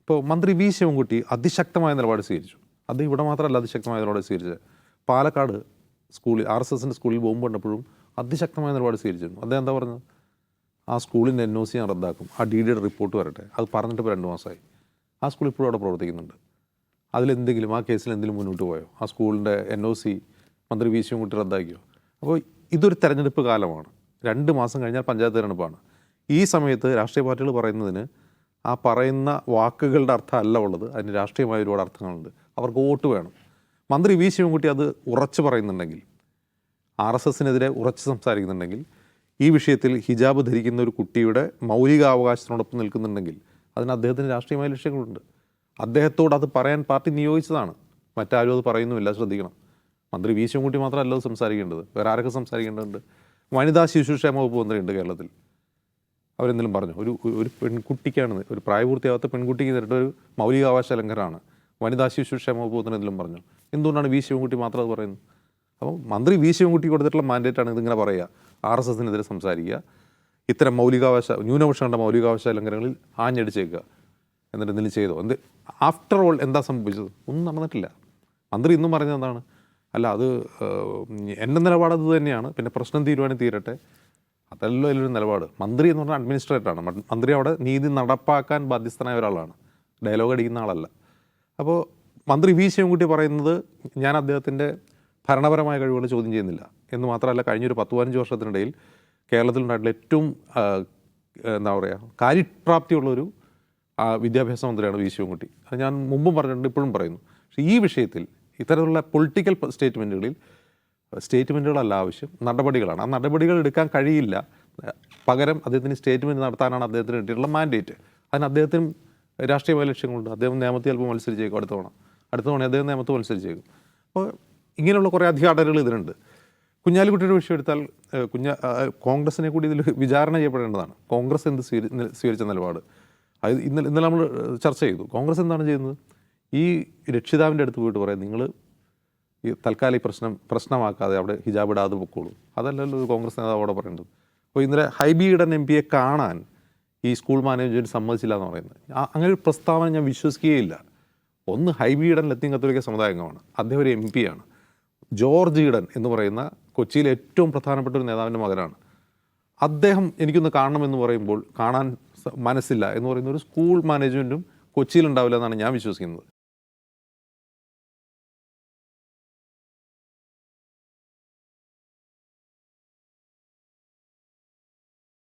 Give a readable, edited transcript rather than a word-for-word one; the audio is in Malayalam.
ഇപ്പോൾ മന്ത്രി വി ശിവൻകുട്ടി അതിശക്തമായ നിലപാട് സ്വീകരിച്ചു. അത് ഇവിടെ മാത്രമല്ല അതിശക്തമായ നിലപാട് സ്വീകരിച്ചത്. പാലക്കാട് സ്കൂളിൽ RSSൻ്റെ സ്കൂളിൽ ബോംബ് കണ്ടപ്പോഴും അതിശക്തമായ നിലപാട് സ്വീകരിച്ചിരുന്നു. അദ്ദേഹം എന്താ പറഞ്ഞത്? ആ സ്കൂളിൻ്റെ NOC ഞാൻ റദ്ദാക്കും, ആ DDയുടെ റിപ്പോർട്ട് വരട്ടെ. അത് പറഞ്ഞിട്ട് ഇപ്പോൾ 2 മാസമായി. ആ സ്കൂൾ ഇപ്പോഴും അവിടെ പ്രവർത്തിക്കുന്നുണ്ട്. അതിലെന്തെങ്കിലും ആ കേസിൽ എന്തെങ്കിലും മുന്നോട്ട് പോയോ? ആ സ്കൂളിൻ്റെ NOC മന്ത്രി വി ശിവൻകുട്ടി റദ്ദാക്കിയോ? അപ്പോൾ ഇതൊരു തെരഞ്ഞെടുപ്പ് കാലമാണ്. 2 മാസം കഴിഞ്ഞാൽ പഞ്ചായത്ത് തെരഞ്ഞെടുപ്പാണ്. ഈ സമയത്ത് രാഷ്ട്രീയ പാർട്ടികൾ പറയുന്നതിന് ആ പറയുന്ന വാക്കുകളുടെ അർത്ഥമല്ല ഉള്ളത്, അതിന് രാഷ്ട്രീയമായ ഒരുപാട് അർത്ഥങ്ങളുണ്ട്. അവർക്ക് വോട്ട് വേണം. മന്ത്രി വി ശിവൻകുട്ടി അത് ഉറച്ചു പറയുന്നുണ്ടെങ്കിൽ, RSSനെതിരെ ഉറച്ച് സംസാരിക്കുന്നുണ്ടെങ്കിൽ, ഈ വിഷയത്തിൽ ഹിജാബ് ധരിക്കുന്ന ഒരു കുട്ടിയുടെ മൗലികാവകാശത്തിനോടൊപ്പം നിൽക്കുന്നുണ്ടെങ്കിൽ അതിന് അദ്ദേഹത്തിന് രാഷ്ട്രീയമായ ലക്ഷ്യങ്ങളുണ്ട്. അദ്ദേഹത്തോട് അത് പറയാൻ പാർട്ടി നിയോഗിച്ചതാണ്. മറ്റാരും അത് പറയുന്നുമില്ല, ശ്രദ്ധിക്കണം. മന്ത്രി വി ശിവൻകുട്ടി മാത്രമല്ല അത് സംസാരിക്കേണ്ടത്, വേറെ ആരൊക്കെ സംസാരിക്കേണ്ടതുണ്ട്? വനിതാ ശിശുക്ഷേമ വകുപ്പ് മന്ത്രിയുണ്ട് കേരളത്തിൽ. അവരെന്തെങ്കിലും പറഞ്ഞു? ഒരു പെൺകുട്ടിക്കാണ്, ഒരു പ്രായപൂർത്തിയാവാത്ത പെൺകുട്ടിക്ക് നേരിട്ട് ഒരു മൗലികാവകാശ ലംഘനമാണ്. വനിതാ ശിശുക്ഷേമ വകുപ്പ് എന്തെങ്കിലും പറഞ്ഞു? എന്തുകൊണ്ടാണ് വി ശിവൻകുട്ടി മാത്രം അത് പറയുന്നത്? അപ്പോൾ മന്ത്രി വി ശിവൻകുട്ടി കൊടുത്തിട്ടുള്ള മാൻഡേറ്റാണ് ഇതിങ്ങനെ പറയുക, RSSനെതിരെ സംസാരിക്കുക, ഇത്തരം ന്യൂനപക്ഷങ്ങളുടെ മൗലികാവകാശ ലംഘനങ്ങളിൽ ആഞ്ഞടിച്ചേക്കുക, എന്നിട്ട് എന്തെങ്കിലും ചെയ്തോ? ആഫ്റ്റർ ഓൾ എന്താ സംഭവിച്ചത്? ഒന്നും നടന്നിട്ടില്ല. മന്ത്രി ഇന്നും പറഞ്ഞത് എന്താണ്? അല്ല, അത് എൻ്റെ നിലപാട് അത് തന്നെയാണ്, പിന്നെ പ്രശ്നം തീരട്ടെ. അതല്ലോ അതിലൊരു നിലപാട്. മന്ത്രി എന്ന് പറഞ്ഞാൽ അഡ്മിനിസ്ട്രേറ്ററാണ്. മന്ത്രി അവിടെ നീതി നടപ്പാക്കാൻ ബാധ്യസ്ഥനായ ഒരാളാണ്, ഡയലോഗ് അടിക്കുന്ന ആളല്ല. അപ്പോൾ മന്ത്രി വി ശിവൻകുട്ടി പറയുന്നത് ഞാൻ അദ്ദേഹത്തിൻ്റെ ഭരണപരമായ കഴിവുകൾ ചോദ്യം ചെയ്യുന്നില്ല എന്ന് മാത്രമല്ല, കഴിഞ്ഞൊരു 10-15 വർഷത്തിനിടയിൽ കേരളത്തിലുണ്ടായിട്ടുള്ള ഏറ്റവും എന്താ പറയുക കാര്യപ്രാപ്തിയുള്ളൊരു വിദ്യാഭ്യാസ മന്ത്രിയാണ് വി ശിവൻകുട്ടി. അത് ഞാൻ മുമ്പും പറഞ്ഞിട്ടുണ്ട്, ഇപ്പോഴും പറയുന്നു. പക്ഷേ ഈ വിഷയത്തിൽ ഇത്തരത്തിലുള്ള പൊളിറ്റിക്കൽ സ്റ്റേറ്റ്മെൻറ്റുകളല്ല ആവശ്യം, നടപടികളാണ്. ആ നടപടികൾ എടുക്കാൻ കഴിയില്ല. പകരം അദ്ദേഹത്തിന് സ്റ്റേറ്റ്മെൻറ്റ് നടത്താനാണ് അദ്ദേഹത്തിന് കിട്ടിയിട്ടുള്ള മാൻഡേറ്റ്. അതിന് അദ്ദേഹത്തിനും രാഷ്ട്രീയമായ ലക്ഷ്യങ്ങളുണ്ട്. അദ്ദേഹം നിയമത്തിൽ ചിലപ്പോൾ മത്സരിച്ചേക്കും. അടുത്ത തവണ അദ്ദേഹം നിയമത്തിൽ മത്സരിച്ചേക്കും. അപ്പോൾ ഇങ്ങനെയുള്ള കുറേ അധികാരങ്ങൾ ഇതിനുണ്ട്. കുഞ്ഞാലിക്കുട്ടിയുടെ വിഷയം എടുത്താൽ കോൺഗ്രസിനെ കൂടി ഇതിൽ വിചാരണ ചെയ്യപ്പെടേണ്ടതാണ്. കോൺഗ്രസ് എന്ത് സ്വീകരിച്ച നിലപാട് അത് ഇന്നലെ നമ്മൾ ചർച്ച ചെയ്തു. കോൺഗ്രസ് എന്താണ് ചെയ്യുന്നത്? ഈ രക്ഷിതാവിൻ്റെ അടുത്ത് പോയിട്ട് പറയാം, നിങ്ങൾ ഈ തൽക്കാലം ഈ പ്രശ്നമാക്കാതെ അവിടെ ഹിജാബ് ഇടാതെ പൊക്കോളൂ. അതല്ലല്ലോ ഒരു കോൺഗ്രസ് നേതാവ് അവിടെ പറയേണ്ടത്. അപ്പോൾ ഇന്നലെ ഹൈബി ഈഡൻ MP കാണാൻ ഈ സ്കൂൾ മാനേജ്മെൻറ്റ് സമ്മതിച്ചില്ല എന്ന് പറയുന്നത്, അങ്ങനെ ഒരു പ്രസ്താവന ഞാൻ വിശ്വസിക്കുകയില്ല. ഒന്ന്, ഹൈബി ഈഡൻ ലത്തീൻ കത്തോലിക്ക സമുദായാംഗമാണ്, അദ്ദേഹം ഒരു MP ആണ്. ജോർജ് ഈഡൻ എന്ന് പറയുന്ന കൊച്ചിയിലെ ഏറ്റവും പ്രധാനപ്പെട്ട ഒരു നേതാവിൻ്റെ മകനാണ്. അദ്ദേഹം എനിക്കൊന്ന് കാണണമെന്ന് പറയുമ്പോൾ കാണാൻ മനസ്സില്ല എന്ന് പറയുന്ന ഒരു സ്കൂൾ മാനേജ്മെൻറ്റും കൊച്ചിയിലുണ്ടാവില്ല എന്നാണ് ഞാൻ വിശ്വസിക്കുന്നത്.